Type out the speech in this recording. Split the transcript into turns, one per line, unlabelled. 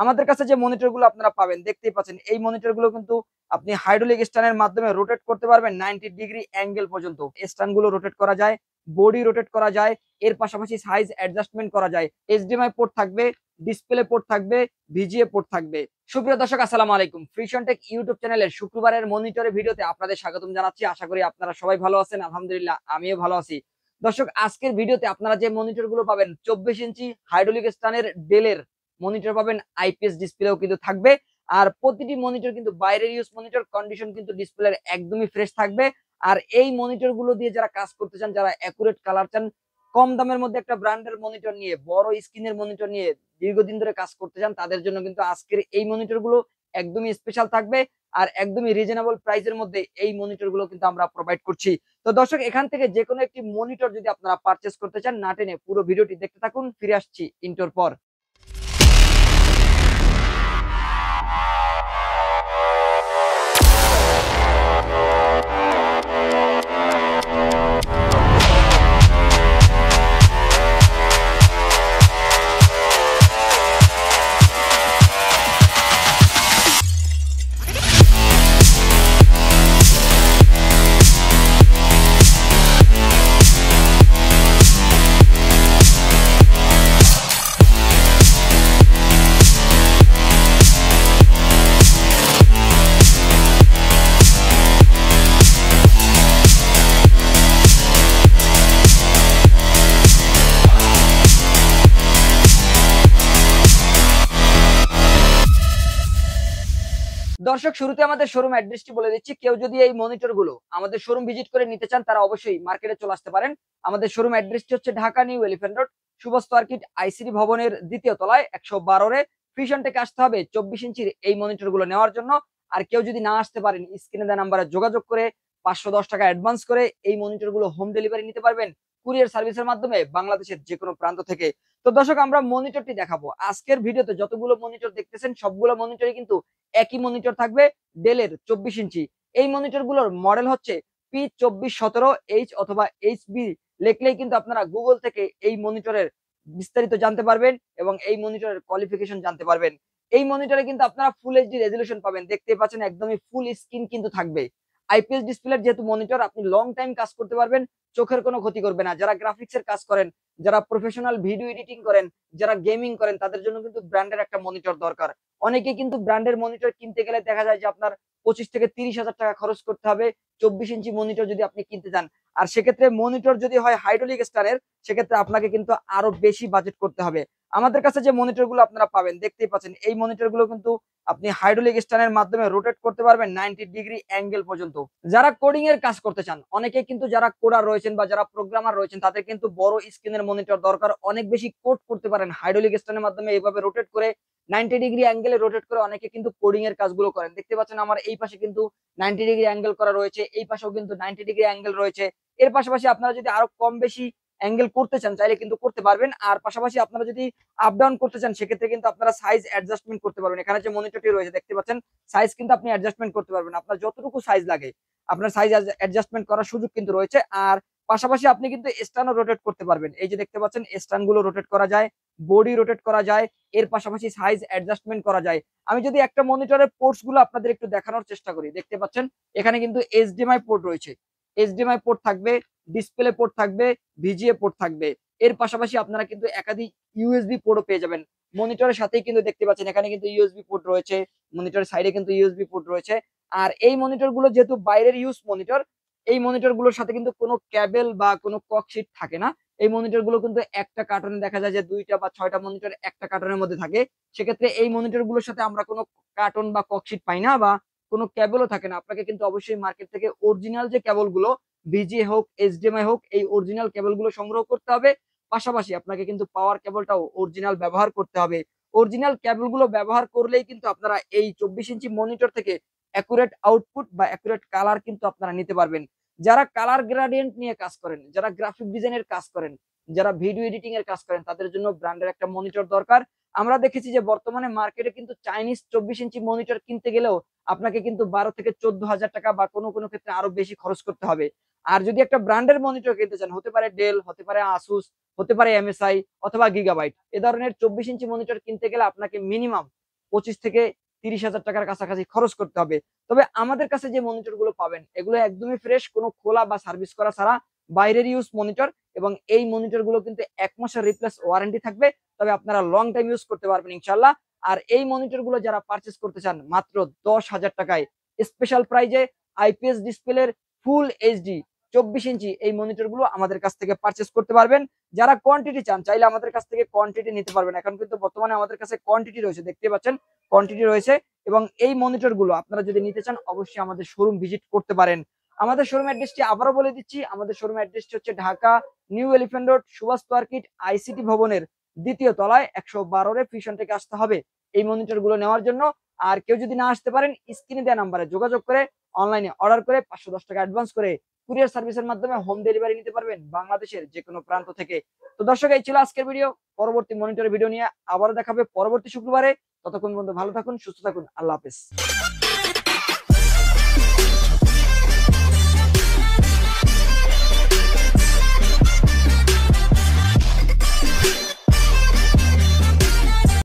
আমাদের কাছে যে মনিটর গুলো আপনারা পাবেন দেখতেই পাচ্ছেন, এই মনিটর গুলো কিন্তু আপনি হাইড্রোলিক স্ট্যান্ডের মাধ্যমে রোটেট করতে পারবেন 90 ডিগ্রি অ্যাঙ্গেল পর্যন্ত। স্ট্যান্ড গুলো রোটেট করা যায়, বডি রোটেট করা যায়, এর পাশাপাশি সাইজ অ্যাডজাস্টমেন্ট করা যায়। এইচডিএমআই পোর্ট থাকবে, ডিসপ্লে পোর্ট থাকবে, ভিজিএ পোর্ট থাকবে। সুপ্রিয় দর্শক, আসসালামু আলাইকুম। ফ্রিশন টেক ইউটিউব চ্যানেলের শুক্রবারের মনিটরের ভিডিওতে আপনাদের স্বাগতম জানাচ্ছি। আশা করি আপনারা সবাই ভালো আছেন। আলহামদুলিল্লাহ, আমিও ভালো আছি। দর্শক, আজকের ভিডিওতে আপনারা যে মনিটর গুলো পাবেন 24 ইঞ্চি হাইড্রোলিক স্ট্যান্ডের ডেলের মনিটর পাবেন, আইপিএস ডিসপ্লেও কিন্তু থাকবে। আর প্রতিটি মনিটর কিন্তু বাইরের ইউজ মনিটর, কন্ডিশন কিন্তু ডিসপ্লের একদমই ফ্রেশ থাকবে। আর এই মনিটর গুলো দিয়ে যারা কাজ করতে চান, যারা অ্যাকুরেট কালার চান, কম দামের মধ্যে একটা ব্র্যান্ডের মনিটর নিয়ে, বড় স্ক্রিনের মনিটর নিয়ে দীর্ঘদিন ধরে কাজ করতে চান, তাদের জন্য কিন্তু আজকের এই মনিটর গুলো একদমই স্পেশাল থাকবে। আর একদমই রিজনেবল প্রাইসের মধ্যে এই মনিটর গুলো কিন্তু আমরা প্রোভাইড করছি। তো দর্শক, এখান থেকে যে কোনো একটি মনিটর যদি আপনারা পারচেস করতে চান, না টেনে পুরো ভিডিওটি দেখতে থাকুন। ফিরে আসছি ইন্টোর পর। দর্শক, শুরুতে আমাদের শোরুম অ্যাড্রেসটি বলে দিচ্ছি। কেউ যদি এই মনিটর গুলো আমাদের শোরুম ভিজিট করে নিতে চান, তারা অবশ্যই মার্কেটে চলে আসতে পারেন। আমাদের শোরুম অ্যাড্রেসটি হচ্ছে Dhaka new elephant road, সুবস্ত আর্কিট ICD ভবনের দ্বিতীয় তলায় 112 ফ্রিশন টেকে আসতে হবে 24 ইঞ্চির এই মনিটর গুলো নেওয়ার জন্য। আর কেউ যদি না আসতে পারেন, স্ক্রিনে দেওয়া নাম্বারে যোগাযোগ করে 510 টাকা অ্যাডভান্স করে এই মনিটর গুলো হোম ডেলিভারি নিতে পারবেন কুরিয়ার সার্ভিসের মাধ্যমে বাংলাদেশের যে কোনো প্রান্ত থেকে। তো দর্শক, আমরা মনিটরটি দেখাবো। আজকের ভিডিওতে যতগুলো মনিটর দেখতেছেন, সবগুলো মনিটরই কিন্তু একই মনিটর থাকবে, ডেলের 24 ইঞ্চি। এই মনিটর গুলোর মডেল হচ্ছে P2417H অথবা HB লিখলেই কিন্তু আপনারা গুগল থেকে এই মনিটরের বিস্তারিত জানতে পারবেন এবং এই মনিটরের কোয়ালিফিকেশন জানতে পারবেন। এই মনিটরে কিন্তু আপনারা ফুল এইচডি রেজলিউশন পাবেন, দেখতে পাচ্ছেন একদমই ফুল স্ক্রিন কিন্তু থাকবে। আইপিএস ডিসপ্লের যেহেতু মনিটর, আপনি লং টাইম কাজ করতে পারবেন, চোখের কোনো ক্ষতি করবে না। যারা গ্রাফিক্সের কাজ করেন, যারা প্রফেশনাল ভিডিও এডিটিং করেন, যারা গেমিং করেন, তাদের জন্য কিন্তু ব্র্যান্ডের একটা মনিটর দরকার। অনেকে কিন্তু ব্র্যান্ডের মনিটর কিনতে গেলে দেখা যায় যে আপনার 25 থেকে 30 হাজার টাকা খরচ করতে হবে 24 ইঞ্চি মনিটর যদি আপনি কিনতে চান। আর সেক্ষেত্রে মনিটর যদি হয় হাইড্রোলিক স্টারের, সেক্ষেত্রে আপনাকে কিন্তু আরো বেশি বাজেট করতে হবে। আমাদের কাছে যে মনিটর গুলো আপনারা পাবেন দেখতেই পাচ্ছেন, এই মনিটর গুলো কিন্তু আপনি হাইড্রোলিক স্টানের মাধ্যমে রোটেট করতে পারবেন 90 ডিগ্রি অ্যাঙ্গেল পর্যন্ত। যারা কোডিং এর কাজ করতে চান, অনেকে কিন্তু যারা কোডার রয়েছেন বা যারা প্রোগ্রামার রয়েছেন, তাদের কিন্তু বড় স্ক্রিনের মনিটর দরকার। অনেক বেশি কোড করতে পারেন হাইড্রোলিক স্টানের মাধ্যমে, এইভাবে রোটেট করে 90 ডিগ্রি অ্যাঙ্গেলে রোটেট করে অনেকে কিন্তু কোডিং এর কাজগুলো করেন। দেখতে পাচ্ছেন আমার এই পাশে কিন্তু 90 ডিগ্রি অ্যাঙ্গেল করা রয়েছে, এই পাশেও কিন্তু 90 ডিগ্রি অ্যাঙ্গেল রয়েছে। এর পাশাপাশি আপনারা যদি আরো কম বেশি অ্যাঙ্গেল করতে চান, চাইলে কিন্তু করতে পারবেন। আর পাশাপাশি আপনারা যদি আপ ডাউন করতে চান, সেক্ষেত্রে কিন্তু আপনারা সাইজ অ্যাডজাস্টমেন্ট করতে পারবেন। এখানে যে মনিটরটি রয়েছে দেখতে পাচ্ছেন, সাইজ কিন্তু আপনি অ্যাডজাস্টমেন্ট করতে পারবেন। আপনার যতটুকু সাইজ লাগে আপনার সাইজ অ্যাডজাস্টমেন্ট করার সুযোগ কিন্তু রয়েছে। আর পাশাপাশি আপনি কিন্তু স্ট্যান্ডও রোটেট করতে পারবেন। এই যে দেখতে পাচ্ছেন, স্ট্যান্ড গুলো রোটেট করা যায়, বডি রোটেট করা যায়, এর পাশাপাশি সাইজ অ্যাডজাস্টমেন্ট করা যায়। আমি যদি একটা মনিটরের পোর্টস গুলো আপনাদের একটু দেখানোর চেষ্টা করি, দেখতে পাচ্ছেন এখানে কিন্তু এইচডিএমআই পোর্ট রয়েছে, এইচডিএমআই পোর্ট থাকবে, ডিসপ্লে পোর্ট থাকবে, ভিজিএ পোর্ট থাকবে। এর পাশাপাশি আপনারা কিন্তু একাধিক ইউএসবি পোর্টও পেয়ে যাবেন মনিটরের সাথেই। কিন্তু দেখতে পাচ্ছেন এখানে কিন্তু ইউএসবি পোর্ট রয়েছে, মনিটরের সাইডে কিন্তু ইউএসবি পোর্ট রয়েছে। আর এই মনিটর গুলো যেহেতু বাইরের ইউজ মনিটর, এই মনিটর গুলোর সাথে কিন্তু কোনো ক্যাবেল বা কোনো ককশিট থাকে না। এই মনিটর গুলো কিন্তু একটা কার্টনে দেখা যায় যে 2টা বা 6টা মনিটর একটা কার্টনের মধ্যে থাকে। সেক্ষেত্রে এই মনিটর গুলোর সাথে আমরা কোনো কার্টন বা ককশিট পাই না, বা কোনো ক্যাবেলও থাকে না। আপনাকে কিন্তু অবশ্যই মার্কেট থেকে অরিজিনাল যে কেবল গুলো, ভিজিএ হোক, এইচডিএমআই হোক, এই অরিজিনাল কেবল গুলো সংগ্রহ করতে হবে। পাশাপাশি আপনাকে কিন্তু পাওয়ার কেবলটাও অরিজিনাল ব্যবহার করতে হবে। অরিজিনাল কেবল গুলো ব্যবহার করলেই কিন্তু আপনারা এই 24 ইঞ্চি মনিটর থেকে অ্যাকুরেট আউটপুট বা অ্যাকুরেট কালার কিন্তু আপনারা নিতে পারবেন। যারা কালার গ্রেডিয়েন্ট নিয়ে কাজ করেন, যারা গ্রাফিক ডিজাইনের কাজ করেন, যারা ভিডিও এডিটিং এর কাজ করেন, তাদের জন্য ব্র্যান্ডের একটা মনিটর দরকার। আমরা দেখেছি যে বর্তমানে মার্কেটে কিন্তু চাইনিজ 24 ইঞ্চি মনিটর কিনতে গেলেও আপনাকে কিন্তু 12 থেকে 14 হাজার টাকা বা কোনো কোনো ক্ষেত্রে আরো বেশি খরচ করতে হবে। আর যদি একটা ব্র্যান্ডের মনিটর কিনতে চান, হতে পারে ডেল, হতে পারে আসুস, হতে পারে এমএসআই অথবা গিগাবাইট, এ ধরনের 24 ইঞ্চি মনিটর কিনতে গেলে আপনাকে মিনিমাম 25 থেকে 30,000 টাকার কাছাকাছি খরচ করতে হবে। তবে আমাদের কাছে যে মনিটর গুলো পাবেন এগুলো একদমই ফ্রেশ, কোনো খোলা বা সার্ভিস করা ছাড়া বাইরের ইউজ মনিটর, এবং এই মনিটর গুলো কিন্তু 1 মাসের রিপ্লেস ওয়ারেন্টি থাকবে। তবে আপনারা লং টাইম ইউজ করতে পারবেন ইনশাআল্লাহ। আর এই মনিটর গুলো যারা পারচেজ করতে চান মাত্র 10,000 টাকায় স্পেশাল প্রাইজে আইপিএস ডিসপ্লের ফুল এইচডি 24 ইঞ্চি এই মনিটর গুলো আমাদের কাছ থেকে পারচেজ করতে পারবেন। যারা কোয়ান্টিটি চান চাইলে আমাদের কাছ থেকে কোয়ান্টিটি নিতে পারবেন। এখন কিন্তু বর্তমানে আমাদের কাছে কোয়ান্টিটি রয়েছে, দেখতে পাচ্ছেন কোয়ান্টিটি রয়েছে। এবং এই মনিটর গুলো আপনারা যদি নিতে চান অবশ্যই আমাদের শোরুম ভিজিট করতে পারেন। আমাদের শোরুম অ্যাড্রেসটি আবারও বলে দিচ্ছি, আমাদের শোরুম অ্যাড্রেসটি হচ্ছে Dhaka new elephant road Subhash market ICT ভবনের 2য় তলায় 112 ফিউশন থেকে আসতে হবে এই মনিটর গুলো নেওয়ার জন্য। আর কেউ যদি না আসতে পারেন স্ক্রিনে দেওয়া নাম্বারে যোগাযোগ করে অনলাইনে অর্ডার করে 510 টাকা অ্যাডভান্স করে কুরিয়ার সার্ভিসের মাধ্যমে হোম ডেলিভারি নিতে পারবেন বাংলাদেশের যে কোনো প্রান্ত থেকে। তো দর্শক, এই ছিল আজকের ভিডিও। পরবর্তী মনিটরের ভিডিও নিয়ে আবারও দেখাবে পরবর্তী শুক্রবারে। ততক্ষণ পর্যন্ত ভালো থাকুন, সুস্থ থাকুন, আল্লাহ হাফেজ।